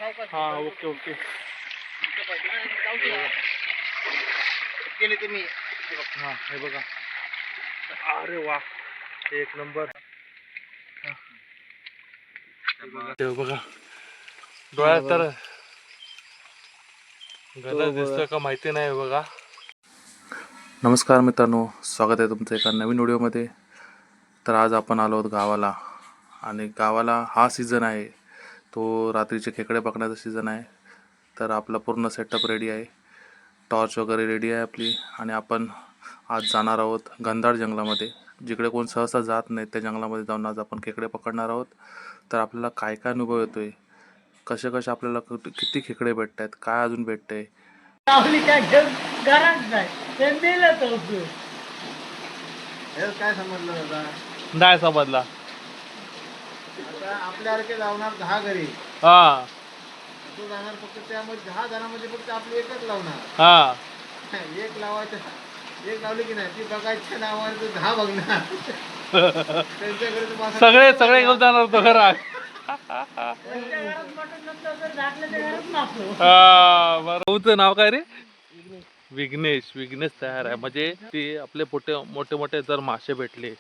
हा okay okay केले तुम्ही. हा हे बघा. अरे वा एक नंबर. ते बघा डोळ्यात तर गणच दिसतोय का माहिती नाही बघा. नमस्कार मित्रांनो, स्वागत आहे तुमचं एका नवीन व्हिडिओमध्ये. तर आज आपण आलो आहोत गावाला, आणि गावाला हा सीझन आहे तो रात्रीचे खेकडे पकडण्याचा सीझन आहे. तर आपला पूर्ण सेटअप रेडी आहे, टॉर्च वगैरे रेडी आहे आपली, आणि आपण आज जाणार आहोत घनदाट जंगलामध्ये, जिकडे कोण सहसा जात नाही त्या जंगलामध्ये जाऊन आज आपण खेकडे पकडणार आहोत. तर आपल्याला काय काय अनुभव येतो आहे, कसे कसे आपल्याला किती खेकडे भेटत आहेत, काय अजून भेटतं आहे. काय समजलं दादा? नाही समजला. आता आपल्यासारखे लावणार 10 घरी, हा तो जाणार फक्त त्यामध्ये 10 जणांमध्ये फक्त आपली एकच लावणार. हा एक लावायचं, एक लावली की नाही ती बघायच्या नावाने तो 10 बघणार. त्यांच्याकडे तो मासा सगळे सगळे घेऊन जाणार तो घरात. बरोबर. नाव काय रे? विघ्नेश. विघ्नेश तयार आहे. म्हणजे ते आपले मोठे मोठे जर मासे भेटले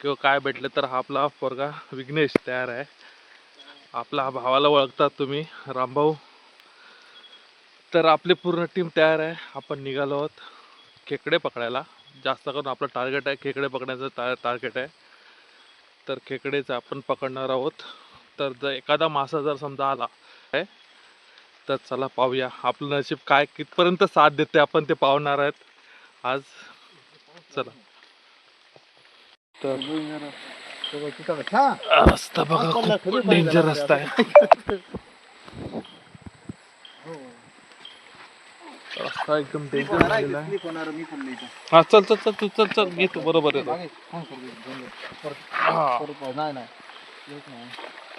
किंवा काय भेटले तर हा आपला पोरगा विघ्नेश तयार आहे. आपला भावाला ओळखतात तुम्ही, रामभाऊ. तर आपली पूर्ण टीम तयार आहे. आपण निघालो आहोत खेकडे पकडायला. जास्त करून आपलं टार्गेट आहे खेकडे पकडण्याचं टार्गेट आहे. तर खेकडेच आपण पकडणार आहोत. तर जर एखादा मासा जर समजा आला आहे तर चला पाहूया आपलं नशीब काय कितपर्यंत साथ देते, आपण ते पाहणार आहेत आज. चला. तर रस्ता बघा, खूप डेंजर रस्ता आहे. रस्ता एकदम डेंजर झालेला आहे. हा चल चल चल तू चल चल घेतो बरोबर येतो.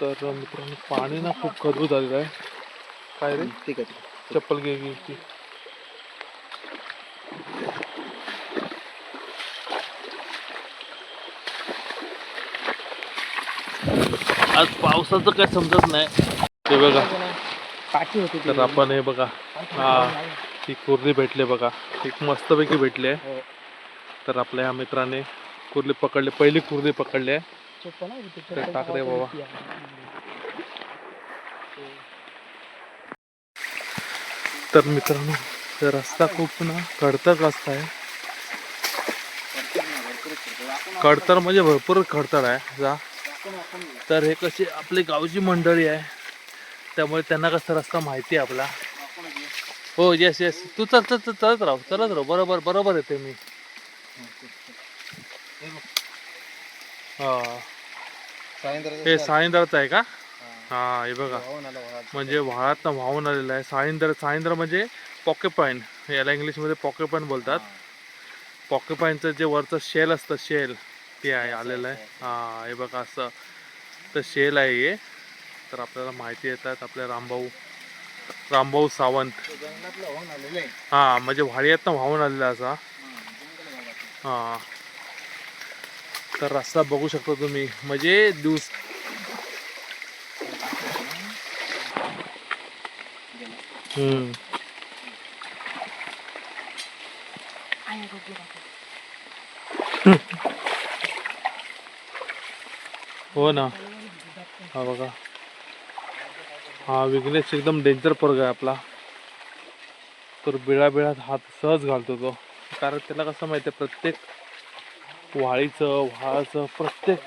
तर मित्रांनो पाणी ना खूप खदरू झालेलं आहे. काय रे? ठीक आहे. चप्पल घे घे. आज पावसाचं काय समजत नाही. ते बघा तर आपण हे बघा, हा ती कुर्ली भेटले बघा, एक मस्तपैकी भेटली आहे. तर आपल्या ह्या मित्राने कुर्ली पकडली, पहिली कुर्ली पकडली आहे. तर टाक रे बाबा. तर मित्रांनो रस्ता खूप ना खडतर रस्ता आहे. खडतर म्हणजे भरपूर खडतर आहे जा. तर हे कशी आपली गावची मंडळी आहे, त्यामुळे त्यांना कसं रस्ता माहिती आहे आपला. हो येस येस तू चल चल चलत राहू बरोबर बरोबर येते मी. हा हे साळींदरचं आहे का? हा हे बघा, म्हणजे व्हाळात वाहून आलेलं आहे. साळींदर म्हणजे पॉकेट पॉईंट, याला इंग्लिशमध्ये पॉकेट पॉईंट बोलतात. पॉकेट पॉईंटचं जे वरचं शेल असतं, शेल ते आहे आलेलं आहे. हा हे बघा असं तर शेल आहे हे. तर आपल्याला माहिती येतात आपले रामभाऊ सावंत. हा म्हणजे व्हाळीत वाहून आलेला असा. हा तर रस्ता बघू शकता तुम्ही, म्हणजे दिवस हो ना. हा बघा, हा विघ्नेश एकदम डेंजर पोरगा आहे आपला. तर बिळात हात सहज घालतो तो, कारण त्याला कसं माहिती आहे प्रत्येक व्हाळाचं प्रत्येक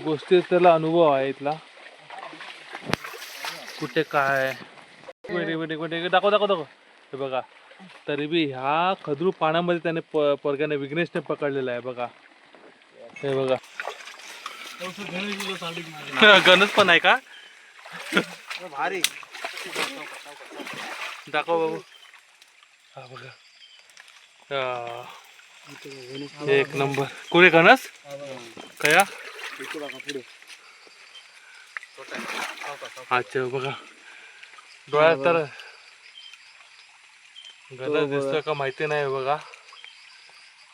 गोष्टी त्याला अनुभव आहे इथला. कुठे काय दाखव. हे बघा, तरी बी ह्या खदरू पाण्यामध्ये त्याने पोरग्याने विघ्नेशने पकडलेला आहे बघा. हे बघा गणच पण आहे का? भारी दाखव बाबू. हा बघा, एक नंबर. कुठे गणस कया? अच्छा बघा, डोळ्यात तर गणस दिसतोय का माहिती नाही बघा.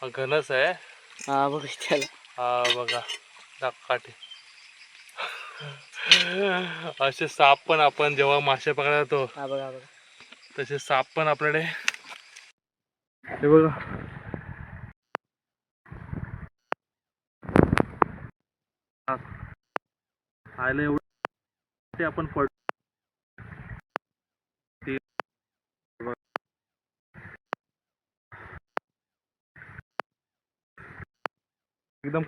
हा गणस आहे. हा बघ त्याला. हा बघा काठी. असे साप पण आपण जेव्हा मासे पकडायला जातो हा बघा बघा. तसे साप पण आपल्याकडे हे बघा. खायला एवढे आपण पड एकदम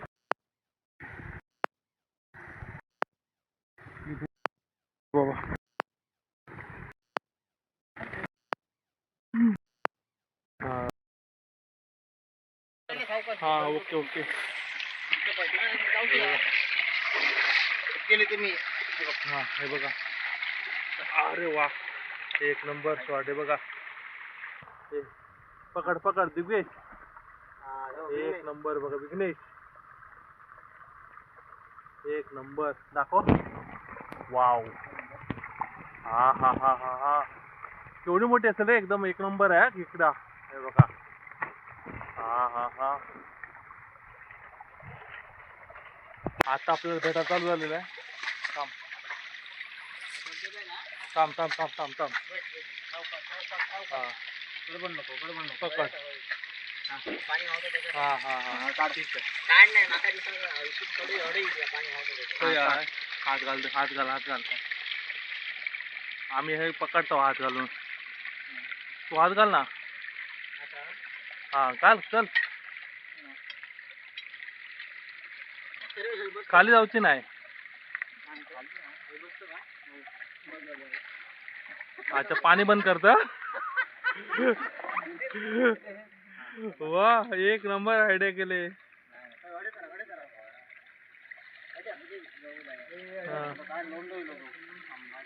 बाबा. हा ओके ओके. गेले तुम्ही. हा हे बघा. अरे वा एक नंबर शॉट आहे बघा. हे, पकड पकड दिग्वेश. एक नंबर बघा विघ्नेश. एक नंबर दाखव. वाव. हा हा हा हा हा. केवढी मोठी असेल रे एकदम एक नंबर आहे खेकडा. हे बघा. हा हा हा. आता आपल्याला भेटा चालू झालेला आहे. थांब थांब थांब थांब थांब थांब. हा गडबड नको. पकड. पाणी वाहतं त्याच्यात. हा हा हा ठीक आहे. काढ नाही नाका दिसत इथून थोडी एवढे पाणी वाहतं त्याच्यात. तो या. हात घाल हात घाल हात घाल. आम्ही हे पकडतो हात घालून. तू हात घाल ना. हा घाल चल. खाली जाऊची नाही. अच्छा पाणी बंद करत. वा एक नंबर आयडिया केले.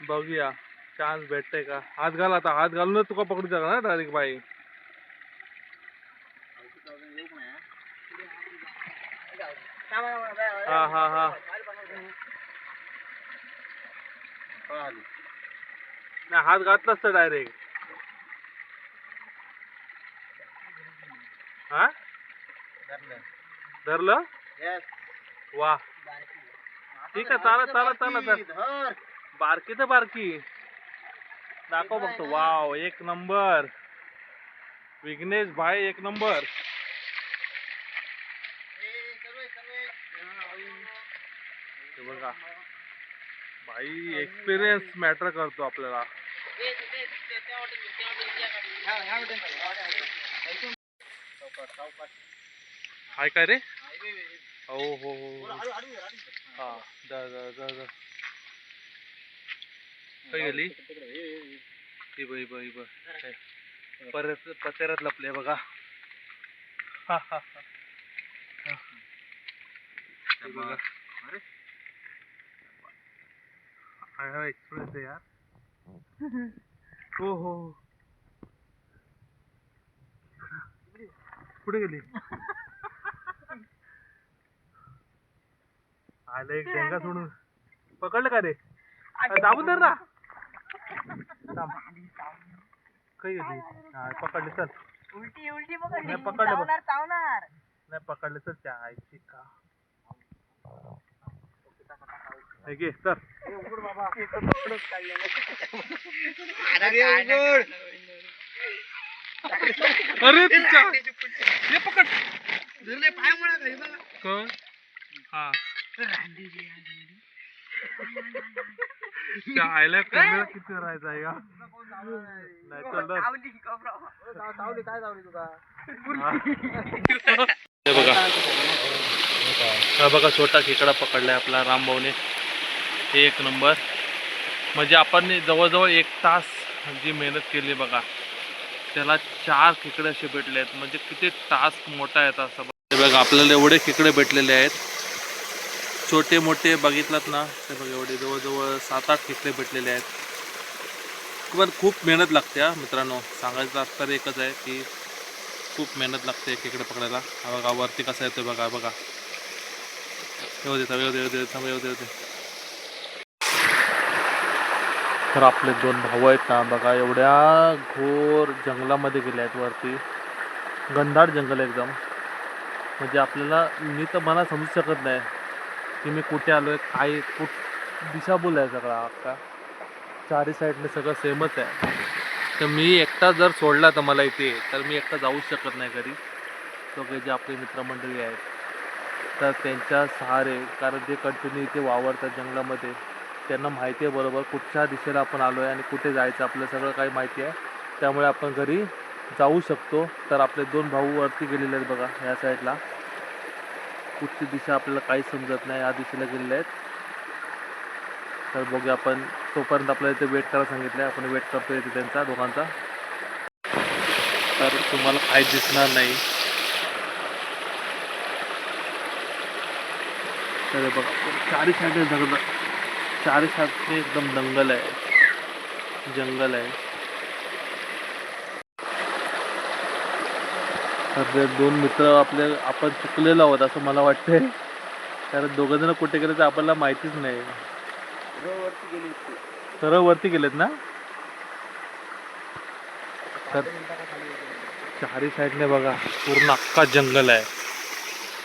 बघूया चान्स भेटते का. हात घाल आता. हात घालूनच तुका पकडू शकणार ना डायरेक्ट बाई. हा हा हा. नाही हात घातलाच तर डायरेक्ट. हा धरलं. वा ठीक आहे. चालत चालत चालत. बारकी तर बारकी दाखव बघतो. वाव एक नंबर विघ्नेश भाई एक नंबर. हे बघा भाई एक्सपिरियन्स मॅटर करतो आपल्याला. हाय काय रे. हो हो हो हा द काय गेली. परत पत्र्यात लपले बघा. हा हा हा. हे बघा हा एक्सपिरियन्स आहे यार. हो हो कुठे गेली. आलं एक डेंगा सोडून पकडलं का रे. दाबून धर ना. काही गेली. हा पकडले चल. उलटी उलटी पकडली. नाही पकडले बघ. चावणार. नाही पकडले तर त्या आईची का. हे घे तर. अरे तुझ्या हे पकड. कोण हा त्या आयला कॅमेरा किती राहायचा आहे का. नाही चल काय जावली तुका. हे बघा. हा बघा छोटा खेकडा पकडलाय आपला रामभाऊने. एक नंबर. म्हणजे आपण जवळजवळ 1 तास जी मेहनत केली बघा त्याला 4 खेकडे असे भेटले आहेत. म्हणजे किती टास्क मोठा आहे असं बघा. आपल्याला एवढे खेकडे भेटलेले आहेत. छोटे मोठे बघितलात ना ते बघा एवढे जवळजवळ 7-8 खेकडे भेटलेले आहेत. पण खूप मेहनत लागते हा मित्रांनो. सांगायचं तर एकच आहे की खूप मेहनत लागते खेकडे पकडायला. हा बघा वरती कसा येतोय बघा बघा. येऊ दे. तर आपले 2 भाऊ आहेत ना बघा एवढ्या घोर जंगलामध्ये गेले आहेत वरती. घनदाट जंगल एकदम. म्हणजे आपल्याला मी तर मला समजू शकत नाही की मी कुठे आलोय काय दिशाभूल आहे सगळा अख्खा. चारी साईडने सगळं सेमच आहे. तर मी एकटा जर सोडला तर मला इथे, तर मी एकटा जाऊच शकत नाही घरी. सगळे जे आपले मित्रमंडळी आहेत तर त्यांच्या सहारे, कारण ते कंटिन्यू इथे वावरतात जंगलामध्ये, त्यांना माहिती आहे बरोबर कुठच्या दिशेला आपण आलो आहे आणि कुठे जायचं आपलं सगळं काही माहिती आहे. त्यामुळे आपण घरी जाऊ शकतो. तर आपले 2 भाऊ वरती गेलेले आहेत बघा ह्या साईडला. कुठची दिशा आपल्याला काहीच समजत नाही, या दिशेला गेलेले आहेत. तर बघूया आपण, तोपर्यंत आपल्याला इथे वेट करायला सांगितलं आहे, आपण वेट करतो इथे त्यांचा दोघांचा. तर तुम्हाला काहीच दिसणार नाही. तर हे बघा चारी साईडने जंगल, चारी साईडने एकदम जंगल आहे, जंगल आहे. तर ते 2 मित्र आपले, आपण चुकलेलो आहोत असं मला वाटतंय. कारण दोघं जण कुठे गेले तर आपल्याला माहितीच नाही. वरती गेली होती. सरळ वरती गेलेत ना. तर चारी साईडने बघा पूर्ण अख्खा जंगल आहे.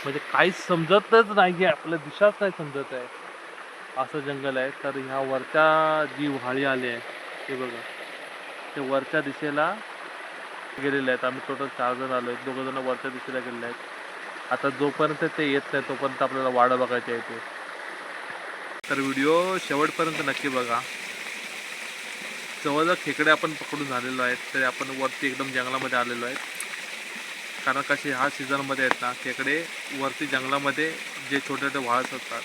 म्हणजे काहीच समजतच नाही आहे, आपल्या दिशाच नाही समजत आहे, असं जंगल आहे. तर ह्या वरच्या जी व्हाळी आली आहे ते बघा, ते वरच्या दिशेला गेलेले आहेत. आम्ही टोटल 4 जण आलो आहेत, 2 जण वरच्या दिशेला गेलेले आहेत. आता जोपर्यंत ते येत नाही तोपर्यंत आपल्याला वाडा बघायची आहे ते. तर व्हिडिओ शेवटपर्यंत नक्की बघा. जवळजवळ खेकडे आपण पकडून झालेलो आहेत, तरी आपण वरती एकदम जंगलामध्ये आलेलो आहेत. कारण कसे ह्या सीझनमध्ये आहेत ना खेकडे, वरती जंगलामध्ये जे छोटे छोटे व्हाळच असतात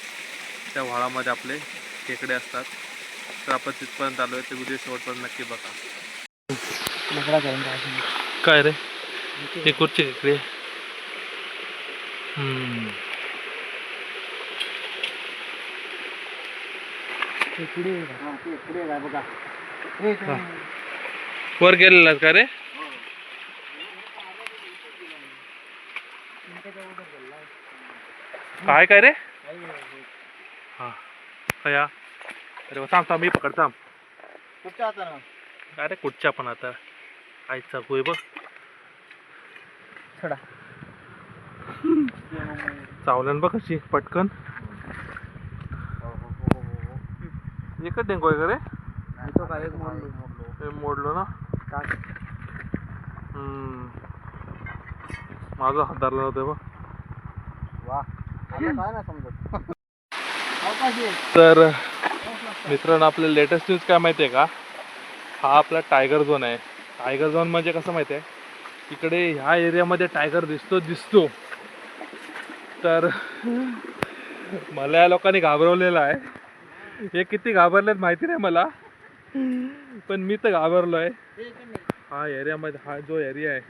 त्या व्हाळामध्ये आपले खेकडे असतात. तर आपण तिथपर्यंत आलो आहे, तर व्हिडिओ शेवटपर्यंत नक्की बघा. काय रे हे कुठचे खेकडे? इकडे आहे बघा. वर गेलेला का रे? काय काय रे? हा कया? अरे वा, थांब थांब, मी पकड, थांब. कुठच्या हातानं? अरे कुठच्या पण आता काय चाकू आहे बघ. छडा. चावल्यान बघ कशी पटकन. एकच डेंगू आहे का रे? हे मोडलो ना. माझा हात धरला नव्हता बघ. वा, काय नाही समजत. तर मित्रांनो, आपल्या लेटेस्ट न्यूज काय माहिती आहे का? हा आपला टायगर झोन आहे. टायगर झोन म्हणजे कसं माहिती आहे, इकडे ह्या एरियामध्ये टायगर दिसतो. तर मला या लोकांनी घाबरवलेलं आहे. हे किती घाबरलेत माहिती नाही मला, पण मी तर घाबरलो आहे. हा एरियामध्ये, हा जो एरिया आहे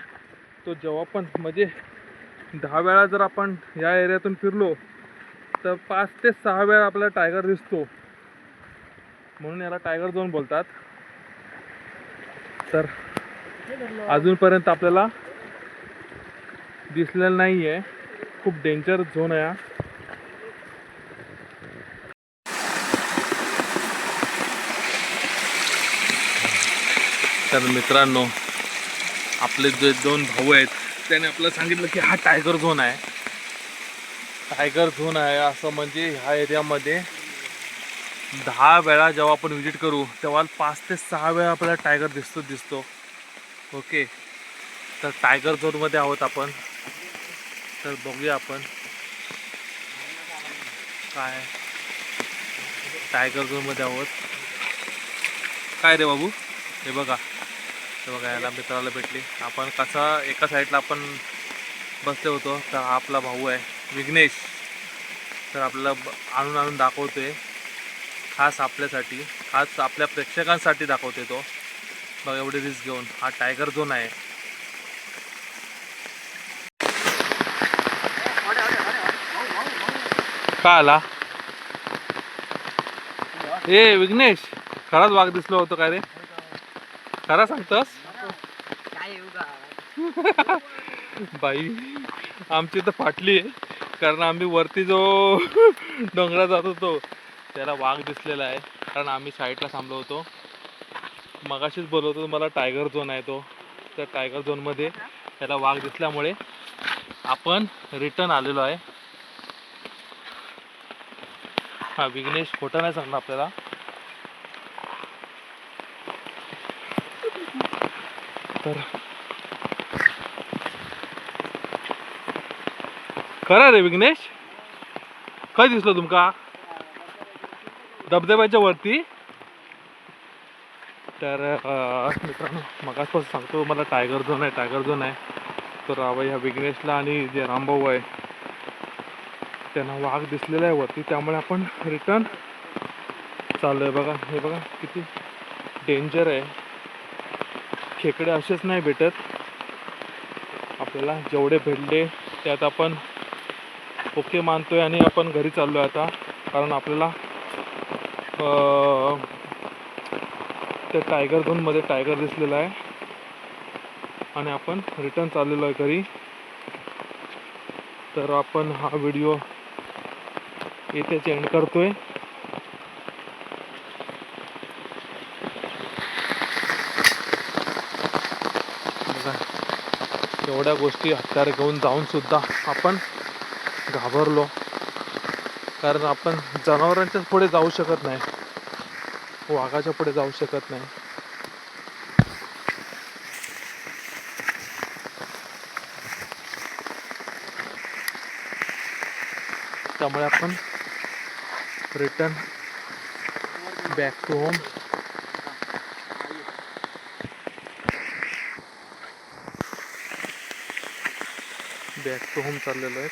तो जेव्हा पण म्हणजे 10 वेळा जर आपण या एरियातून फिरलो तर 5 ते 6 वेळा आपल्याला टायगर दिसतो. म्हणून याला टायगर झोन बोलतात. तर अजूनपर्यंत आपल्याला दिसलेलं नाही आहे. खूप डेंजर झोन आहे हा. तर मित्रांनो, आपले जे 2 भाऊ आहेत त्याने आपल्याला सांगितलं की हा टायगर झोन आहे. टायगर झोन आहे असं म्हणजे ह्या एरियामध्ये 10 वेळा जेव्हा आपण व्हिजिट करू तेव्हा 5 ते 6 वेळा आपल्याला टायगर दिसतो. ओके, तर टायगर झोनमध्ये आहोत आपण. तर बघूया आपण काय टायगर झोनमध्ये आहोत. काय रे बाबू, हे बघा याला मित्राला भेटली. आपण कसा एका साईडला आपण बसले होतो, तर हा आपला भाऊ आहे विघ्नेश. तर आपल्याला आणून दाखवतोय, खास आपल्यासाठी, खास आपल्या प्रेक्षकांसाठी दाखवतोय तो. बघा एवढी रिस्क घेऊन. हा टायगर झोन आहे. का आला? ए विघ्नेश, खराच वाघ दिसलो होतो काय रे? खरा सांगतोस? बाई आमची तर फाटली आहे, कारण आम्ही वरती जो डोंगरात जात होतो त्याला वाघ दिसलेला आहे. कारण आम्ही साईडला थांबलो होतो. मगाशीच बोलवतो मला टायगर झोन आहे तो. तर टायगर झोनमध्ये त्याला वाघ दिसल्यामुळे आपण रिटर्न आलेलो आहे. हा विघ्नेश खोटं नाही सांगणार आपल्याला. तर खरं रे विघ्नेश, काय दिसलं तुमका धबधब्याच्या वरती? तर मित्रांनो मगाचपासून सांगतो मला टायगर झोन आहे, टायगर झोन आहे. तर ह्या विघ्नेशला आणि जे रामभाऊ आहे त्यांना वाघ दिसलेला आहे वरती, त्यामुळे आपण रिटर्न चाललो आहे. बघा हे बघा किती डेंजर आहे. खेकडे असेच नाही भेटत आपल्याला, जेवढे भेटले त्यात आपण ओके मानतोय आणि आपण घरी चाललो आहे आता. कारण आपल्याला त्या टायगर झोनमध्ये टायगर दिसलेला आहे आणि आपण रिटर्न चाललेलो आहे घरी. तर आपण हा व्हिडिओ इथेच एंड करतोय. बघा एवढ्या गोष्टी हत्यार घेऊन जाऊन सुद्धा आपण घाबरलो, कारण आपण जनावरांच्या पुढे जाऊ शकत नाही, वाघाच्या पुढे जाऊ शकत नाही. त्यामुळे आपण return back to home. Back to home चाललेलो आहे.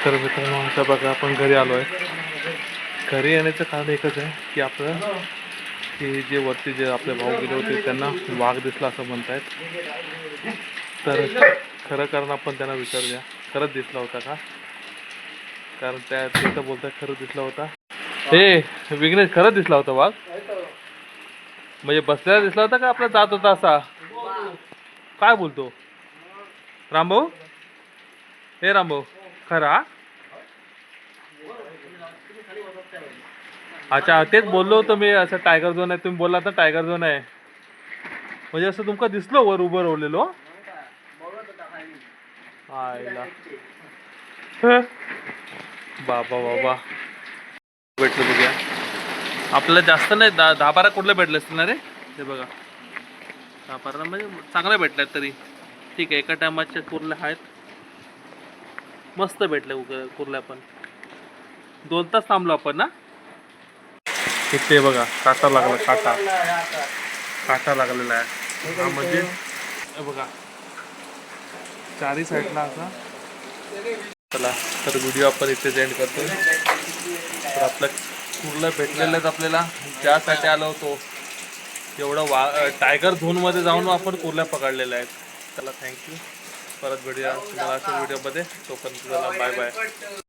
तर मित्रांनो आता बघा आपण घरी आलो आहे. घरी येण्याचं कारण एकच आहे की आपलं की जे वरती जे आपले भाऊ गेले होते त्यांना वाघ दिसला असं म्हणतायत. तर खरं कारण आपण त्यांना विचारूया खरंच दिसला होता का, कारण त्या तिथं बोलतात खरंच दिसला होता. हे विघ्नेश खरंच दिसला होता वाघ? म्हणजे बसलेला दिसला होता का आपला जात होता असा? काय बोलतो रामभाऊ? हे रामभाऊ खरा? अच्छा तेच बोललो होतो मी, असं टायगर झोन आहे. तुम्ही बोलला तर टायगर झोन आहे म्हणजे असं तुमका दिसलो वर उभं राहिलेलो. आयला बाबा बाबा भेटलं बघूया. आपल्याला जास्त नाही 10-12 कुठलं भेटलं असतील ना रे? हे बघा 10-12 म्हणजे चांगलं भेटल्यात तरी ठीक आहे. एका टायमाच्या कुर्ल्या आहेत, मस्त भेटले कुर्ल्या. पण 2 तास थांबलो आपण ना इथे. बघा काटा लागला, काटा लागलेला आहे हा. म्हणजे हे बघा चारी साईडला असा. चला तर व्हिडिओ आपण इथे एंड करतो. तर आपलं कुर्ला भेटलेलं आहेत आपल्याला, ज्यासाठी आलो होतो एवढं टायगर झोनमध्ये जाऊन आपण कुर्ल्या पकडलेल्या आहेत. चला थँक्यू. परत भेटूया तुम्हाला अशा व्हिडिओमध्ये. तोपर्यंत चला बाय बाय.